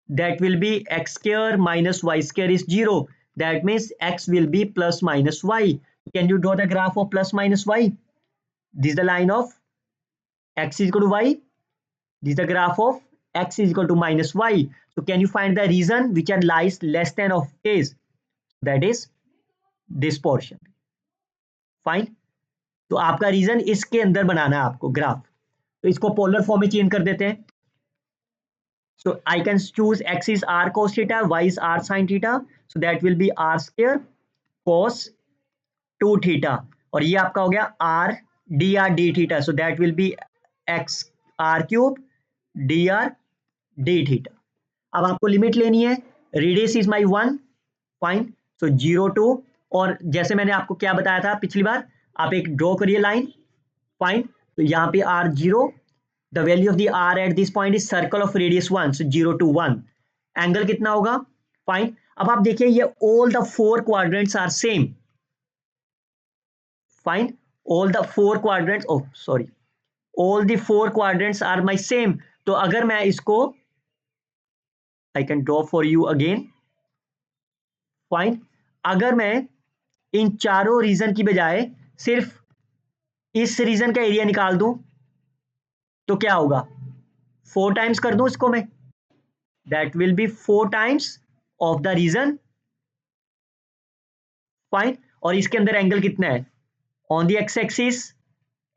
That will be X square minus Y square is zero. That means x will be plus minus Y. Can you draw the graph of plus minus Y? This is the line of x is equal to y. This is the graph of x is equal to minus y. So can you find the region which lies less than of phase? That is this portion. Fine. तो आपका रीजन इसके अंदर बनाना है आपको ग्राफ. तो इसको पोलर फॉर्म में चेंज कर देते हैं. So I can choose x is r cos theta, y is r sin theta. So that will be r square cos 2 theta. और ये आपका हो गया r dr d theta. So that will be x r cube dr d theta. अब आपको लिमिट लेनी है. Radius is my 1. Fine. So 0 to, और जैसे मैंने आपको क्या बताया था पिछली बार, आप एक ड्रॉ करिए लाइन. फाइन. तो यहाँ पे r 0, the value of the r at this point is circle of radius 1, सो 0 to 1. एंगल कितना होगा? फाइन. अब आप देखिए ये all the 4 quadrants are same. Fine. All the 4 quadrants, oh sorry, all the 4 quadrants are my same. तो अगर मैं इसको I can draw for you again. Fine. अगर मैं इन चारों रीजन की बजाय सिर्फ इस रीजन का एरिया निकाल दूं तो क्या होगा? 4 टाइम्स कर दूं इसको मैं. That will be 4 times of the region. Fine. और इसके अंदर एंगल कितना है? On the x axis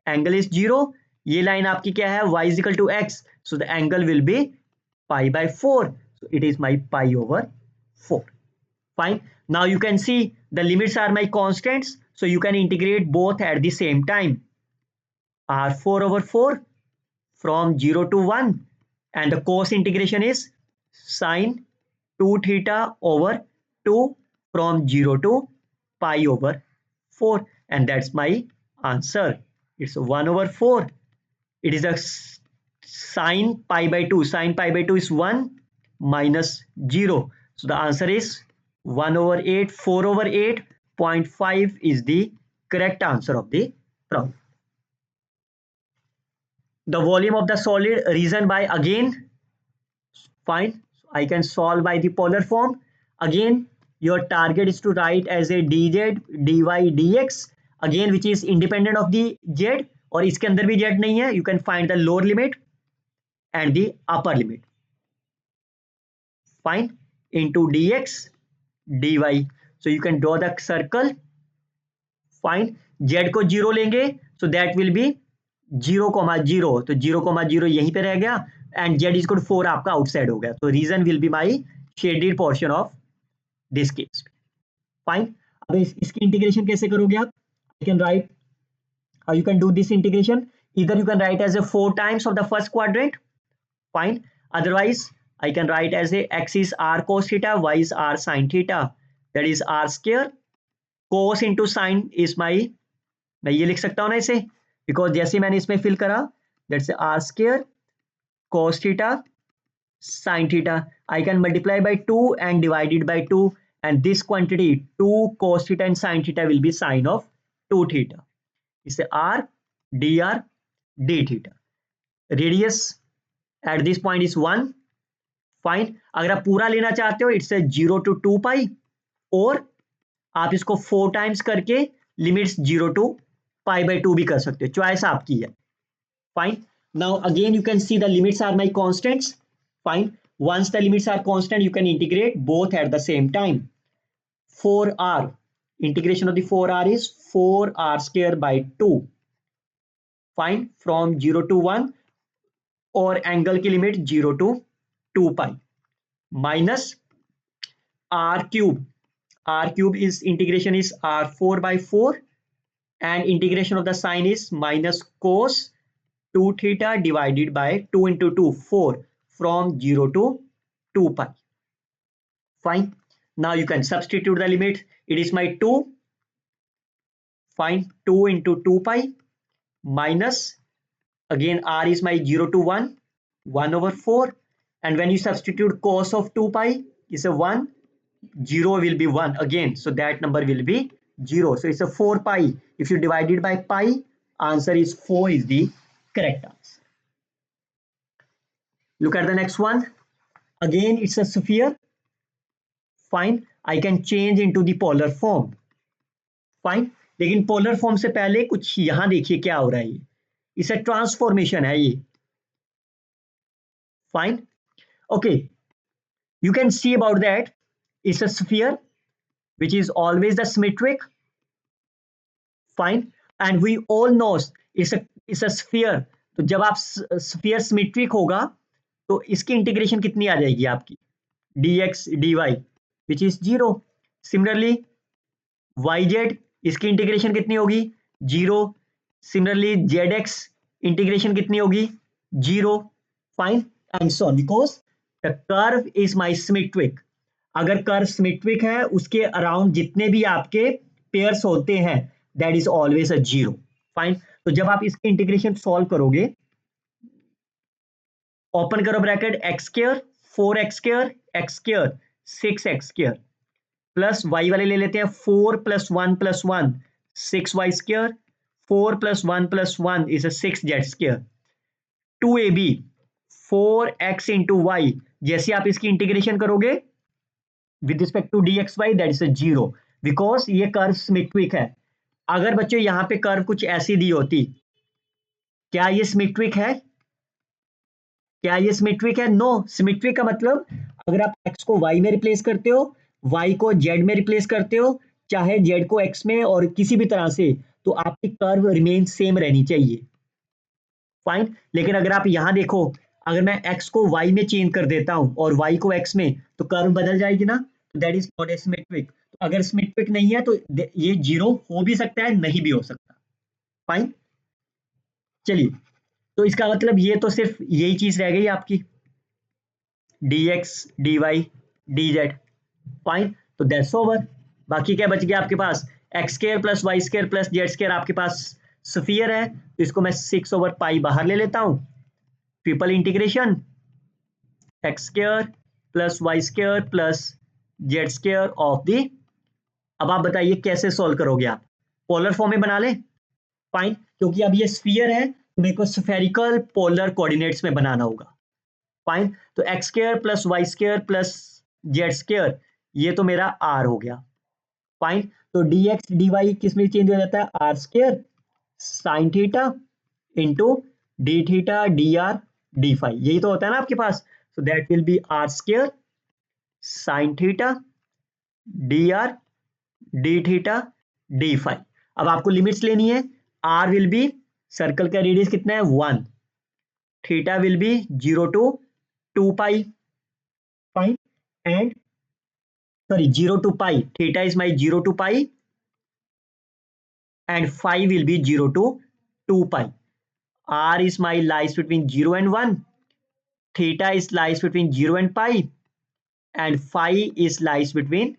angle is 0. ये लाइन आपकी क्या है? y is equal to x. So the angle will be pi by 4. So it is my pi over 4. Fine. Now you can see the limits are my constants. So you can integrate both at the same time. R4 over 4 from 0 to 1. And the cos integration is sine 2 theta over 2 from 0 to pi over 4. And that's my answer. It's 1 over 4. It is a sine pi by 2. Sine pi by 2 is 1. Minus 0. So the answer is 1 over 8, 4 over 8, 0.5 is the correct answer of the problem. The volume of the solid reason by again. Fine. I can solve by the polar form. Again, your target is to write as a dz, dy, dx. Again, which is independent of the z. और इसके अंदर भी z नहीं है. You can find the lower limit and the upper limit. Fine. Into dx dy. So you can draw the circle. Fine. Z को 0 लेंगे. So that will be 0, 0. तो 0, 0 यहीं पे रह गया. And z is equal to 4 आपका outside हो गया. So reason will be my shaded portion of this case. Fine. अब इसकी इंटीग्रेशन कैसे करोगे आप? You can write how you can do this integration. Either you can write as a 4 times of the first quadrant. Fine. Otherwise I can write as a x is r cos theta, y is r sin theta. That is r square. Cos into sin is my, मैं ये लिख सकता हूँ ना इसे, because जैसे मैंने इसमें फिल करा, that's r square cos theta sin theta. I can multiply by 2 and divide it by 2, and this quantity 2 cos theta and sin theta will be sine of 2 theta. इसे r dr d theta. Radius at this point is 1. Fine. अगर आप पूरा लेना चाहते हो इट्स 0 to 2 पाई, और आप इसको 4 टाइम्स करके लिमिट्स 0 to पाई बाई 2 भी कर सकते हो. चॉइस आपकी है. Fine. Now again you can see the limits are my constants. Fine. Once the limits are constant you can integrate both at the same time. 4r, integration of the 4r is 4r square by 2. Fine. From 0 to 1, और एंगल की limit 0 to 2 pi minus r cube. R cube is integration is r4 by 4, and integration of the sine is minus cos 2 theta divided by 2 into 2, 4, from 0 to 2 pi. Fine. Now you can substitute the limit. It is my 2. Fine. 2 into 2 pi minus, again r is my 0 to 1, 1 over 4. And when you substitute cos of 2 pi is a 1, 0 will be 1 again. So that number will be 0. So it's a 4 pi. If you divide it by pi, answer is 4 is the correct answer. Look at the next one. Again, it's a sphere. Fine. I can change into the polar form. Fine. लेकिन पोलर फॉर्म से पहले कुछ यहां देखिए क्या हो रहा है, ये इसे ट्रांसफॉर्मेशन है ये। Fine, okay, you can see about that. It's a sphere which is always the symmetric. Fine, and we all know it's a sphere. तो जब आप स्फीयर सिमेट्रिक होगा तो इसकी इंटीग्रेशन कितनी आ जाएगी आपकी, dx dy which is 0. Similarly yz इसकी इंटीग्रेशन कितनी होगी, 0. सिमिलरली zx इंटीग्रेशन कितनी होगी, 0. Fine, and so on, because the curve is my symmetric. अगर कर्व सिमेट्रिक है उसके अराउंड जितने भी आपके पेयर्स होते हैं that is always a 0. Fine, तो जब आप इसके इंटीग्रेशन सॉल्व करोगे, ओपन करो bracket, x square 4x square x square 6x square plus y वाले ले लेते हैं 4 + 1 + 1 6y स्क्वायर 4 + 1 + 1 is a 6z square 2ab 4x into y. जैसे आप इसकी इंटीग्रेशन करोगे with respect to dxy that is a 0, because ये कर्व सिमेट्रिक है. अगर बच्चों यहां पे कर्व कुछ ऐसी दी होती, क्या ये सिमेट्रिक है, क्या ये सिमेट्रिक है, नो. सिमेट्रिक का मतलब अगर आप x को y में रिप्लेस करते हो, y को z में रिप्लेस करते हो, चाहे z को x में और किसी भी तरह से, तो आपकी कर्व रिमेन सेम रहनी चाहिए. फाइन, लेकिन अगर आप यहां देखो, अगर मैं x को y में चेंज कर देता हूं और y को x में, तो कर्व बदल जाएगी ना, तो that is not a symmetric. तो अगर सिमेट्रिक नहीं है तो ये 0 हो भी सकता है, नहीं भी हो सकता. फाइन, चलिए, तो इसका मतलब ये तो सिर्फ यही चीज रह गई आपकी dx dy dz. फाइन, तो दैट्स ओवर. बाकी क्या बच गया आपके पास, x square plus Y square plus Z square आपके पास स्फीयर है, तो इसको मैं 6/पाई बाहर ले लेता हूं. Triple integration X square plus Y square plus Z square of the. अब आप बताइए कैसे सॉल्व करोगे आप, पोलर फॉर्म में बना लें. फाइन, क्योंकि अब ये स्फीयर है तो मेरे को स्फेरिकल पोलर कोऑर्डिनेट्स में बनाना होगा. फाइन, तो X square plus Y square plus Z square ये तो मेरा आर हो गया. फाइन, तो dx dy किस में चेंज हो जाता है, r square sine theta into d theta d r d phi, यही तो होता है ना आपके पास. So that will be r square sine theta d r d theta d phi. अब आपको लिमिट्स लेनी है, आर विल बी, सर्कल का रेडियस कितना है 1, theta will be 0 to 2 pi. Fine, and sorry 0 to pi, theta is my 0 to pi and phi will be 0 to 2 pi. R is my lies between 0 and 1, theta is lies between 0 and pi, and phi is lies between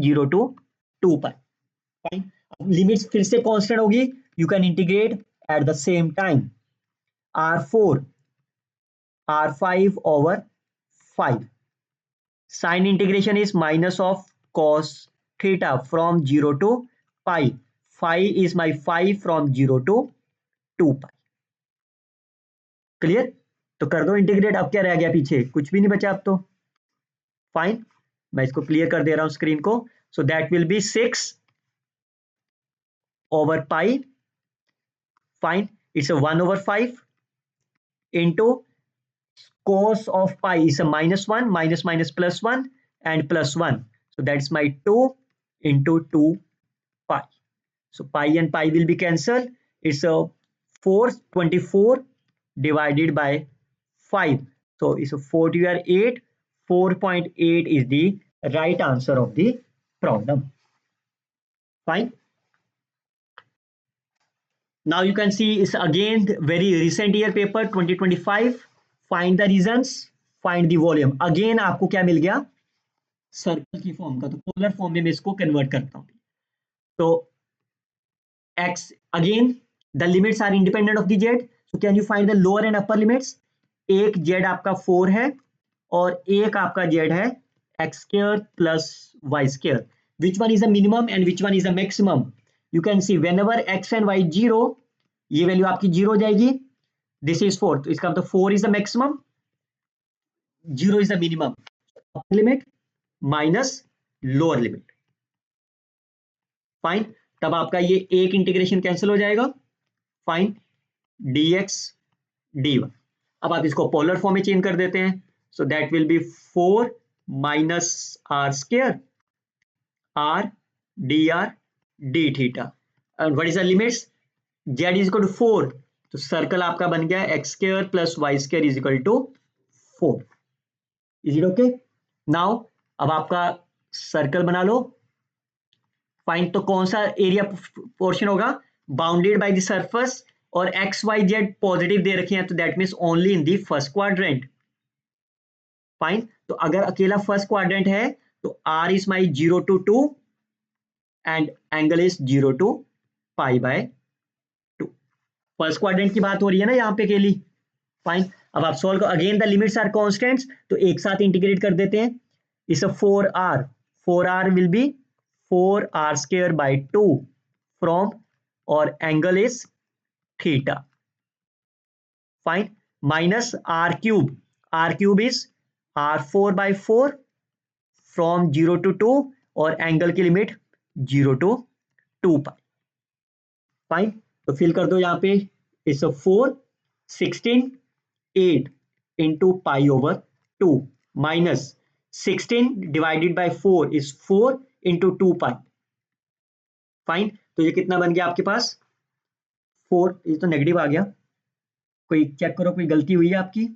0 to 2 pi. Fine, limits फिर से कांस्टेंट होगी, you can integrate eight the same time. R4 R5 over 5. Sine integration is minus of cos theta from 0 to pi. Phi is my phi from 0 to 2 pi. Clear, तो कर दो इंटीग्रेट. अब क्या रह गया पीछे, कुछ भी नहीं बचा अब तो. फाइन, मैं इसको क्लियर कर दे रहा हूं स्क्रीन को. सो that will B 6/pi. Fine, it's a 1/5 into cos of pi is a -1, minus minus +1 and +1. So that's my 2 into 2 pi. So pi and pi will be cancelled. It's a 424 divided by 5. So it's a 40 or 8. 4.8 is the right answer of the problem. Fine. Now you can see it's again very recent year paper 2025. Find the regions, find the volume. Again आपको क्या मिल गया, सर्कल की फॉर्म का. तो पोलर फॉर्म में मैं इसको कन्वर्ट करता हूं. तो x again the limits are independent of the z. So can you find the lower and upper limits? एक z आपका 4 है और एक आपका z है x square plus y square. Which one is the minimum and which one is the maximum? You can see whenever x and y 0, ये वैल्यू आपकी 0 हो जाएगी. This is 4, तो इसका मतलब 4 is the maximum, 0 is the minimum. Upper limit minus lower limit. Fine, तब आपका ये एक इंटीग्रेशन कैंसिल हो जाएगा, फाइन, dx dy। अब आप इसको पोलर फॉर्म में चेंज कर देते हैं, so that will be 4 minus r square r dr d theta. And what is the limits, z is equal to 4, तो सर्कल आपका बन गया x square plus Y square is equal to 4। Is it okay? Now अब आपका सर्कल बना लो, फाइन, तो कौन सा एरिया पोर्शन होगा, बाउंडेड बाय द सरफेस, और एक्स वाई जेड पॉजिटिव दे रखे हैं, तो that means only in the first quadrant. Fine, तो अगर अकेला फर्स्ट क्वाड्रेंट है तो r is my 0 to 2 and angle is 0 to pi by 2। First quadrant की बात हो रही है ना यहाँ पे अकेली। फाइन, अब आप सॉल्व करो, again the limits are constants, तो एक साथ इंटीग्रेट कर देते हैं। इस 4r will be 4r square by 2 from, और angle is theta, fine, minus r cube is r4 by 4 from 0 to 2, और एंगल की लिमिट 0 to 2 पाई। फाइन, तो फिल कर दो यहाँ पे, इस 4 16 8 into pi over 2 minus 16 divided by 4 is 4 into 2 pi. Fine, तो ये कितना बन गया आपके पास 4, ये तो नेगेटिव आ गया, कोई चेक करो कोई गलती हुई है आपकी।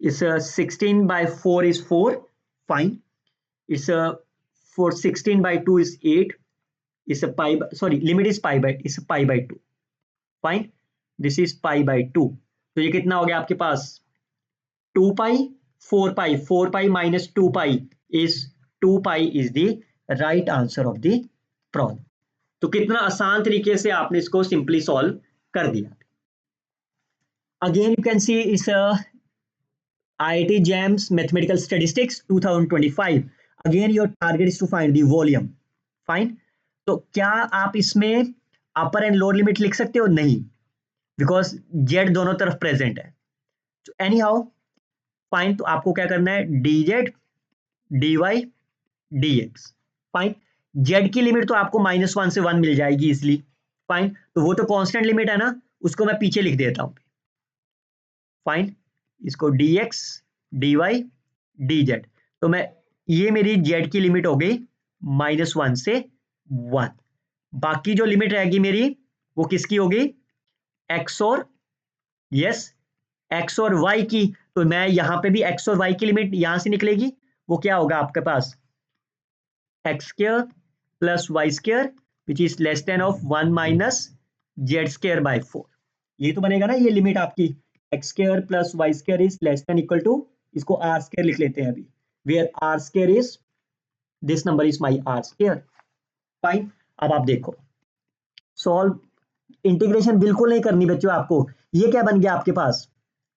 इस 16 by 4 is 4, fine. It's 4 16 by 2 is 8. It's a pi by, sorry, limit is pi by, it's a pi by 2. Fine. This is pi by 2. तो ये कितना हो गया आपके पास 2 pi 4 pi minus 2 pi is 2 pi is the right answer of the problem. तो कितना आसान तरीके से आपने इसको सिंपली सॉल्व कर दिया। Again you can see it's a IIT JAMS Mathematical Statistics 2025. Again your target is to find the volume. Fine. तो क्या आप इसमें अपर एंड लोअर लिमिट लिख सकते हो? नहीं, बिकॉज जेड दोनों तरफ प्रेजेंट है। तो एनी हाउ फाइन, तो आपको क्या करना है, dz dy dx। Fine, Z की लिमिट तो आपको -1 से 1 मिल जाएगी इसलिए। फाइन, तो वो तो कांस्टेंट लिमिट है ना, उसको मैं पीछे लिख देता हूं। फाइन, इसको dx dy dz, तो मैं, ये मेरी z की लिमिट हो गई -1 से 1। बाकी जो लिमिट रहेगी मेरी वो किसकी होगी, x और, यस, x और y की। तो मैं यहां पे भी x और y की लिमिट यहां से निकलेगी, वो क्या होगा आपके पास x square plus Y square which is less than of 1 minus z square by 4। ये तो बनेगा ना ये लिमिट आपकी, x square plus Y square is less than equal to, इसको r स्क्वायर लिख लेते हैं अभी, where r square is, this number is my r square. Fine, अब आप देखो सॉल्व, इंटीग्रेशन बिल्कुल नहीं करनी बच्चों आपको। ये क्या बन गया आपके पास,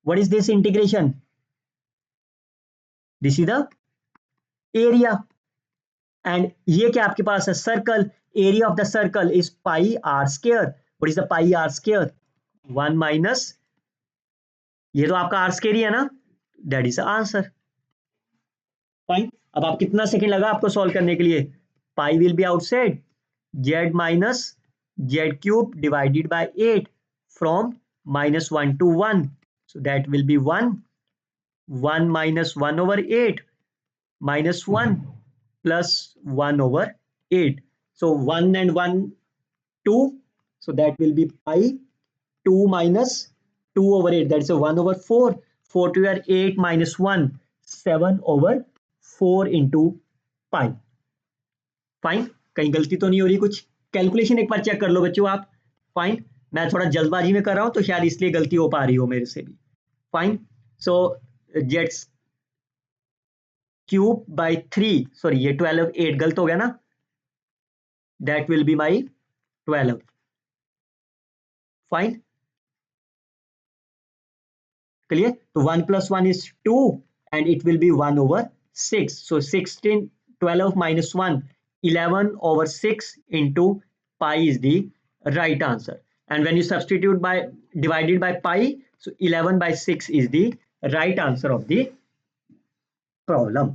what is this integration, this is the area, and ये क्या आपके पास है, circle, area of the circle is pi r square. What is the pi r square, 1 minus, ये तो आपका आर स्क्वायर ही है ना, that is the answer. Fine, अब आप कितना सेकंड लगा आपको सॉल्व करने के लिए, pi will be outside, z minus z cube divided by 8 from -1 to 1, so that will be 1 minus 1 over 8 minus 1 plus 1 over 8, so 1 and 1 2, so that will be pi 2 minus 2 over 8, that's a 1 over 4, 4 to 8 minus 1, 7 over 4 into pi। Fine, कहीं गलती तो नहीं हो रही, कुछ कैलकुलेशन एक बार चेक कर लो बच्चों आप। फाइन, मैं थोड़ा जल्दबाजी में कर रहा हूं तो शायद इसलिए गलती हो पा रही हो मेरे से भी। Fine, so Z cube by 3, sorry ये 12 8 गलत हो गया ना, that will be my 12। Fine, clear, तो 1 plus 1 is 2 and it will be 1 over 6, so 16 12 minus 1 11 over 6 into pi is the right answer, and when you substitute by divided by pi, so 11 by 6 is the right answer of the problem.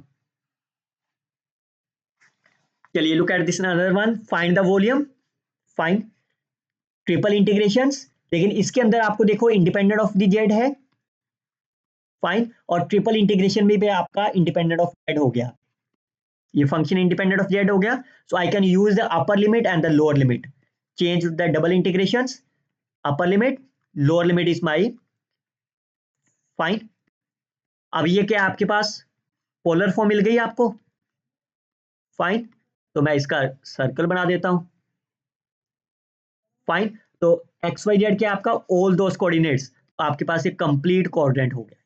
चलिए look at this another one. Find the volume. Find triple integrations, लेकिन इसके अंदर आपको देखो इंडिपेंडेंट ऑफ द जेड है. फाइन. और ट्रिपल इंटीग्रेशन में भी आपका इंडिपेंडेंट ऑफ जेड हो गया. ये फंक्शन इंडिपेंडेंट ऑफ जेड हो गया. So I can use the upper limit and the lower limit. Change the double integrations. Upper limit, lower limit is my. Fine. अब ये क्या आपके पास पोलर फॉर्म मिल गई आपको. फाइन. तो मैं इसका सर्कल बना देता हूं. फाइन. तो एक्स वाई जेड क्या आपका ऑल दोस कोऑर्डिनेट्स. आपके पास एक कंप्लीट कोऑर्डिनेट हो गया.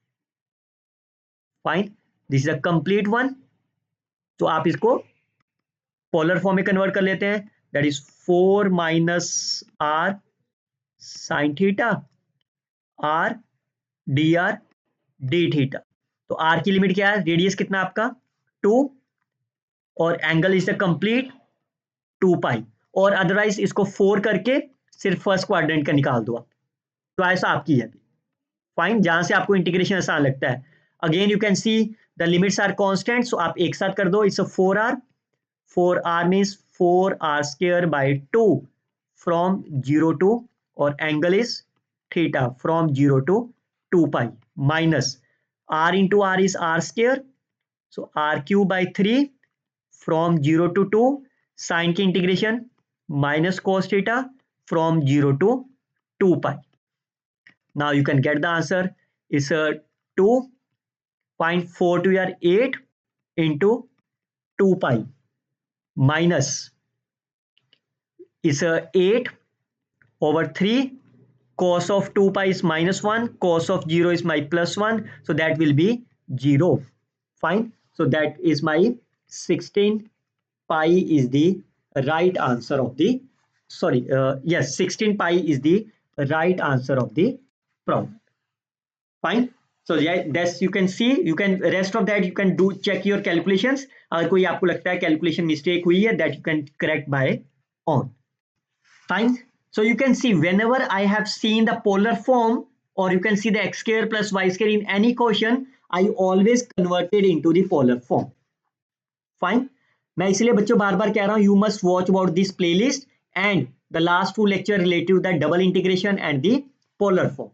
Fine. This is a complete one. तो आप इसको पोलर फॉर्म में कन्वर्ट कर लेते हैं. That is 4 minus r sine theta r d r d theta. तो आर की लिमिट क्या है, रेडियस कितना आपका 2 और angle is a complete 2 pi. और अदरवाइज इसको 4 करके सिर्फ फर्स्ट क्वाड्रेंट का निकाल दो आप. तो ऐसा आपकी है. फाइन. जहां से आपको इंटीग्रेशन आसान लगता है. Again you can see the limits are constant. So आप एक साथ कर दो. It's 4r means 4r square by 2 from 0 to, और angle is theta from 0 to 2 pi, minus r into r is r square. So r cube by 3 from 0 to 2, sine की integration minus cos theta from 0 to 2 pi. Now you can get the answer is 2.42 or 8 into 2 pi minus is 8 over 3. Cos of 2 pi is minus 1. Cos of 0 is my plus 1. So that will be 0. Fine. So that is my 16 pi is the right answer of the yes, 16 pi is the right answer of the problem. Fine. So yeah, that's you can see, you can rest of that you can do check your calculations. अगर कोई आपको लगता है calculation mistake हुई है, that you can correct by on. Fine. So you can see whenever I have seen the polar form, or you can see the x square plus y square in any question, I always converted into the polar form. Fine. मैं इसलिए बच्चों बार बार कह रहा हूं, you must watch about this playlist and the last 2 lecture related to the double integration and the polar form.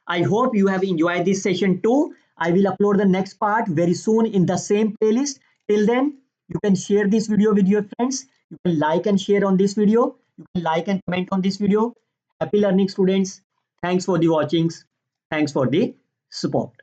I hope you have enjoyed this session too. I will upload the next part very soon in the same playlist. Till then, you can share this video with your friends. You can like and share on this video. You can like and comment on this video. Happy learning, students. Thanks for the watchings. Thanks for the support.